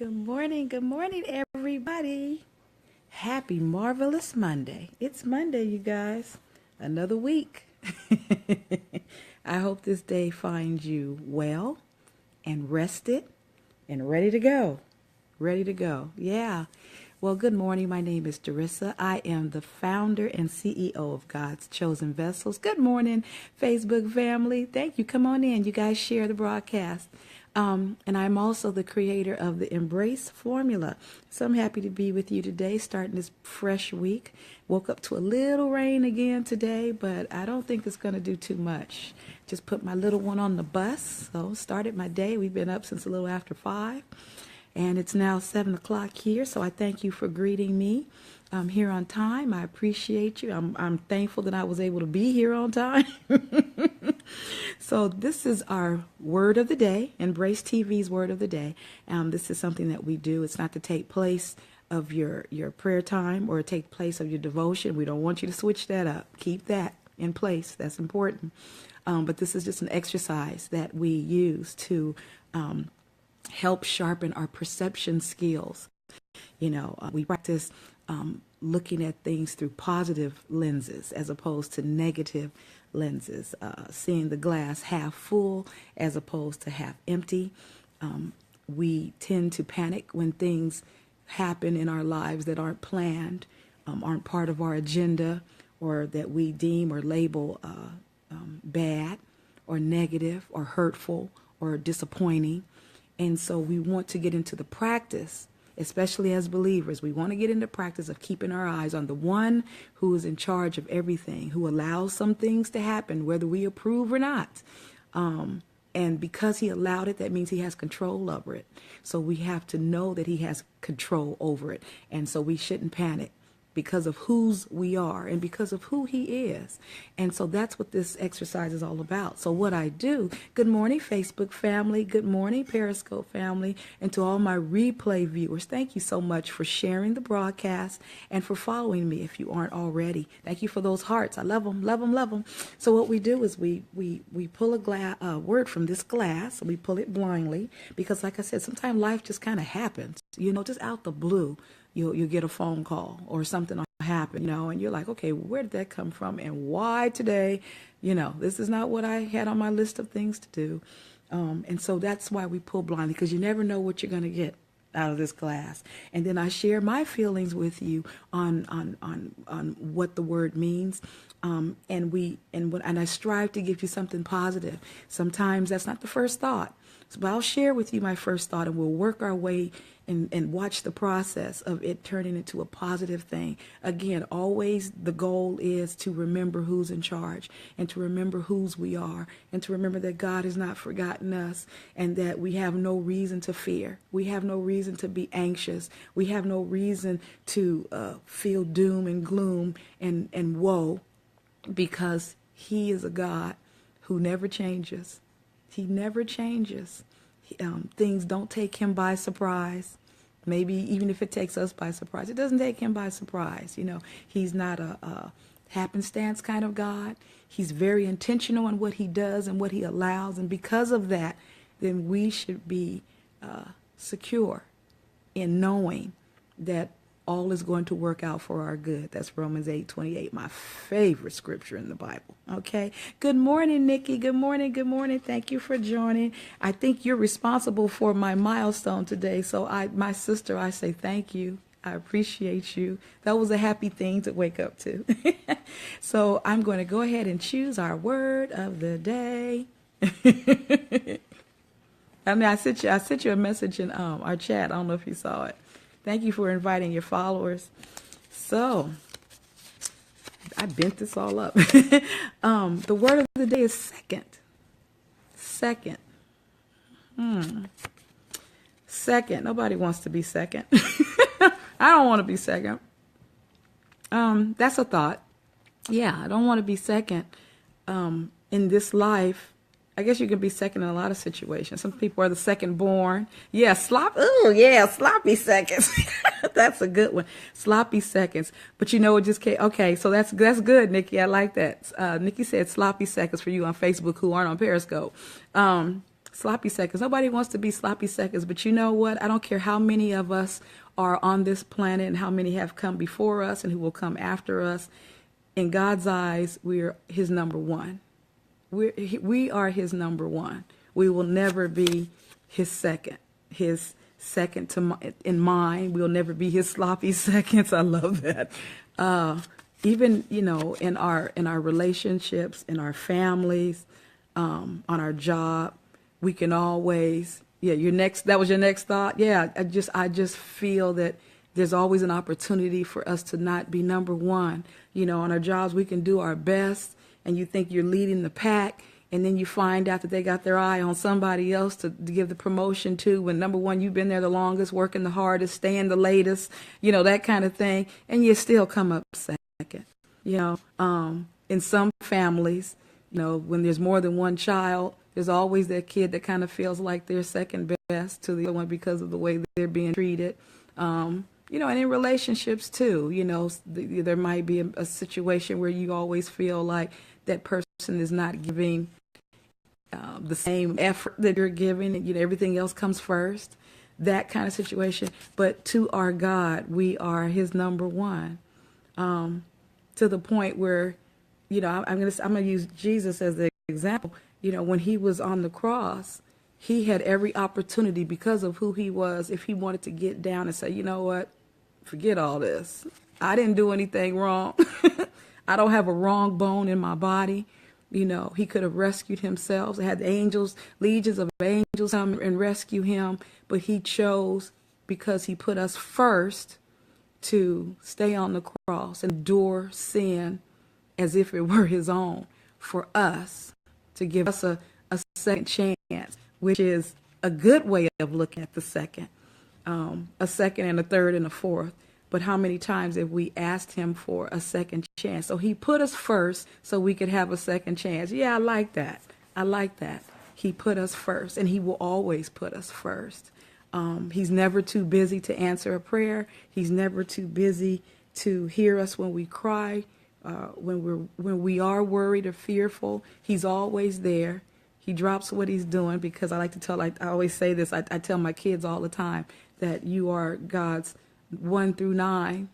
Good morning, everybody. Happy Marvelous Monday. It's Monday, you guys. Another week. I hope this day finds you well and rested and ready to go. Ready to go. Yeah. Well, good morning. My name is Darissa. I am the founder and CEO of God's Chosen Vessels. Good morning, Facebook family. Thank you. Come on in. You guys share the broadcast. And I'm also the creator of the Embrace formula. So I'm happy to be with you today, starting this fresh week. Woke up to a little rain again today, but I don't think it's going to do too much. Just put my little one on the bus. So started my day. We've been up since a little after 5. And it's now 7 o'clock here, so I thank you for greeting me here on time. I appreciate you. I'm thankful that I was able to be here on time. So this is our word of the day, Embrace TV's word of the day. This is something that we do. It's not to take place of your prayer time or take place of your devotion. We don't want you to switch that up. Keep that in place. That's important. But this is just an exercise that we use to help sharpen our perception skills. We practice looking at things through positive lenses as opposed to negative lenses, seeing the glass half full as opposed to half empty. We tend to panic when things happen in our lives that aren't planned, aren't part of our agenda, or that we deem or label bad or negative or hurtful or disappointing. And so we want to get into the practice, especially as believers. We want to get into practice of keeping our eyes on the one who is in charge of everything, who allows some things to happen, whether we approve or not. And because he allowed it, that means he has control over it. So we have to know that he has control over it. And so we shouldn't panic because of whose we are and because of who he is. And so that's what this exercise is all about. So what I do, good morning, Facebook family, good morning, Periscope family, and to all my replay viewers, thank you so much for sharing the broadcast and for following me if you aren't already. Thank you for those hearts. I love them, love them, love them. So what we do is we pull a word from this glass, we pull it blindly, because like I said, sometimes life just kind of happens, just out the blue. You'll get a phone call or something will happen, and you're like, okay, where did that come from and why today? This is not what I had on my list of things to do. And so that's why we pull blindly, because you never know what you're going to get out of this glass. And then I share my feelings with you on what the word means. And I strive to give you something positive. Sometimes that's not the first thought. But I'll share with you my first thought, and we'll work our way and watch the process of it turning into a positive thing. Again, always the goal is to remember who's in charge and to remember whose we are and to remember that God has not forgotten us and that we have no reason to fear. We have no reason to be anxious. We have no reason to feel doom and gloom and woe, because he is a God who never changes. He never changes. Things don't take him by surprise. Maybe even if it takes us by surprise, it doesn't take him by surprise. He's not a happenstance kind of God. He's very intentional in what he does and what he allows. And because of that, then we should be secure in knowing that all is going to work out for our good. That's Romans 8:28, my favorite scripture in the Bible. Okay. Good morning, Nikki. Good morning. Good morning. Thank you for joining. I think you're responsible for my milestone today. So my sister, I say thank you. I appreciate you. That was a happy thing to wake up to. So I'm going to go ahead and choose our word of the day. I sent you a message in our chat. I don't know if you saw it. Thank you for inviting your followers. So, I bent this all up. The word of the day is second. Second. Second. Nobody wants to be second. I don't want to be second. That's a thought. Yeah, I don't want to be second in this life. I guess you can be second in a lot of situations. Some people are the second born. Yeah, sloppy seconds. That's a good one. Sloppy seconds. But it just came. Okay, so that's good, Nikki. I like that. Nikki said sloppy seconds for you on Facebook who aren't on Periscope. Sloppy seconds. Nobody wants to be sloppy seconds, but you know what? I don't care how many of us are on this planet and how many have come before us and who will come after us. In God's eyes, we're his number one. We are his number one. We will never be his second in mind. We'll never be his sloppy seconds. I love that. Even, in our relationships, in our families, on our job, we can always, that was your next thought. Yeah, I just feel that there's always an opportunity for us to not be number one. On our jobs, we can do our best, and you think you're leading the pack, and then you find out that they got their eye on somebody else to give the promotion to, when number one, you've been there the longest, working the hardest, staying the latest, that kind of thing, and you still come up second. In some families, when there's more than one child, there's always that kid that kind of feels like they're second best to the other one because of the way they're being treated. And in relationships too, there might be a situation where you always feel like that person is not giving the same effort that you're giving, and everything else comes first, that kind of situation. But to our God, we are his number one, to the point where, I'm gonna use Jesus as the example. When he was on the cross, he had every opportunity, because of who he was, if he wanted to get down and say, you know what, forget all this. I didn't do anything wrong. I don't have a wrong bone in my body. He could have rescued himself. They had angels, legions of angels come and rescue him. But he chose, because he put us first, to stay on the cross and endure sin as if it were his own, for us, to give us a second chance, which is a good way of looking at the second, a second and a third and a fourth. But how many times have we asked him for a second chance? So he put us first so we could have a second chance. Yeah, I like that. He put us first, and he will always put us first. He's never too busy to answer a prayer. He's never too busy to hear us when we cry, when we are worried or fearful. He's always there. He drops what he's doing, because I always say this, I tell my kids all the time that you are God's 1 through 9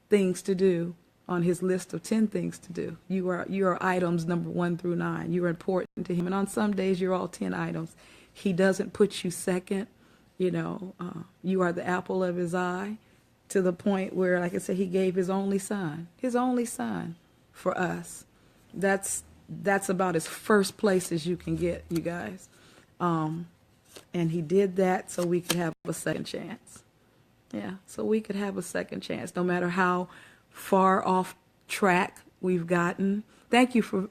things to do on his list of 10 things to do. You are items number 1 through 9. You are important to him. And on some days, you're all 10 items. He doesn't put you second. You are the apple of his eye, to the point where, like I said, he gave his only son for us. That's about as first place as you can get, you guys. And he did that so we could have a second chance. Yeah, so we could have a second chance, no matter how far off track we've gotten. Thank you for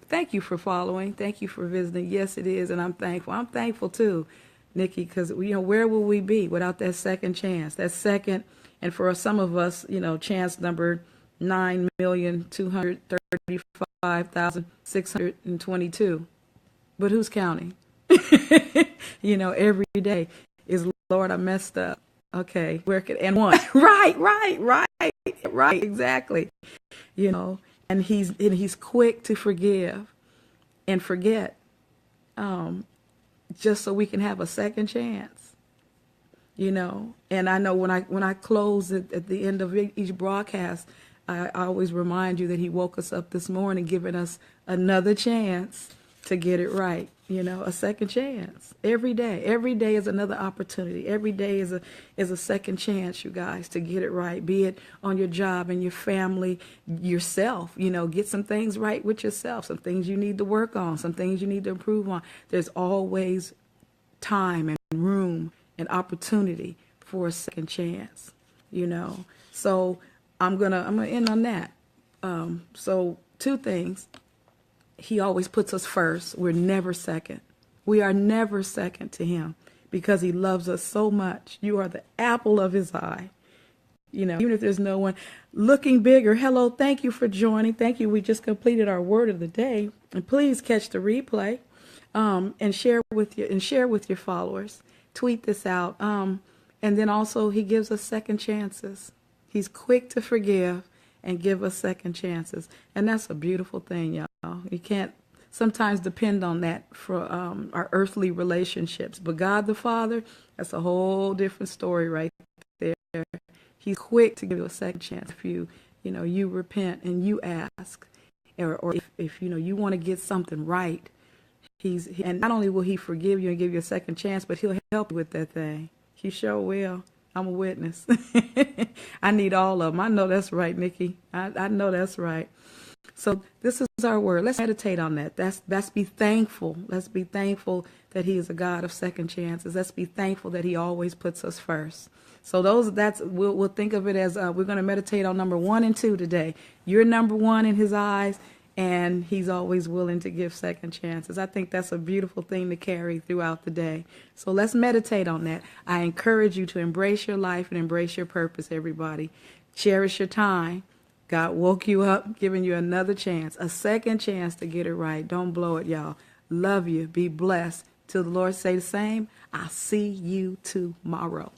following. Thank you for visiting. Yes, it is, and I'm thankful. I'm thankful too, Nikki, because where will we be without that second chance? That second, and for some of us, chance number 9,235,622. But who's counting? Every day is, Lord, I messed up. Okay, where could, and one. Right, exactly. And he's quick to forgive and forget, just so we can have a second chance. And I know when I close at the end of each broadcast, I always remind you that he woke us up this morning, giving us another chance to get it right. A second chance every day. Every day is another opportunity. Every day is a second chance, you guys, to get it right. Be it on your job and your family, yourself. Get some things right with yourself. Some things you need to work on. Some things you need to improve on. There's always time and room and opportunity for a second chance. So I'm gonna end on that. So 2 things. He always puts us first. We're never second. We are never second to him, because he loves us so much. You are the apple of his eye. Even if there's no one looking bigger. Hello, thank you for joining. Thank you. We just completed our word of the day. And please catch the replay, and share with your followers. Tweet this out. And then also, he gives us second chances. He's quick to forgive and give us second chances. And that's a beautiful thing, y'all. You can't sometimes depend on that for our earthly relationships. But God the Father, that's a whole different story right there. He's quick to give you a second chance if you repent and you ask, or if you want to get something right. And not only will he forgive you and give you a second chance, but he'll help you with that thing. He sure will. I'm a witness. I need all of them. I know that's right, Nikki. I know that's right. So this is our word. Let's meditate on that. Let's be thankful. Let's be thankful that he is a God of second chances. Let's be thankful that he always puts us first. So we'll think of it as we're going to meditate on number 1 and 2 today. You're number 1 in his eyes, and he's always willing to give second chances. I think that's a beautiful thing to carry throughout the day. So let's meditate on that. I encourage you to embrace your life and embrace your purpose, everybody. Cherish your time. God woke you up, giving you another chance, a second chance to get it right. Don't blow it, y'all. Love you. Be blessed. Till the Lord say the same, I'll see you tomorrow.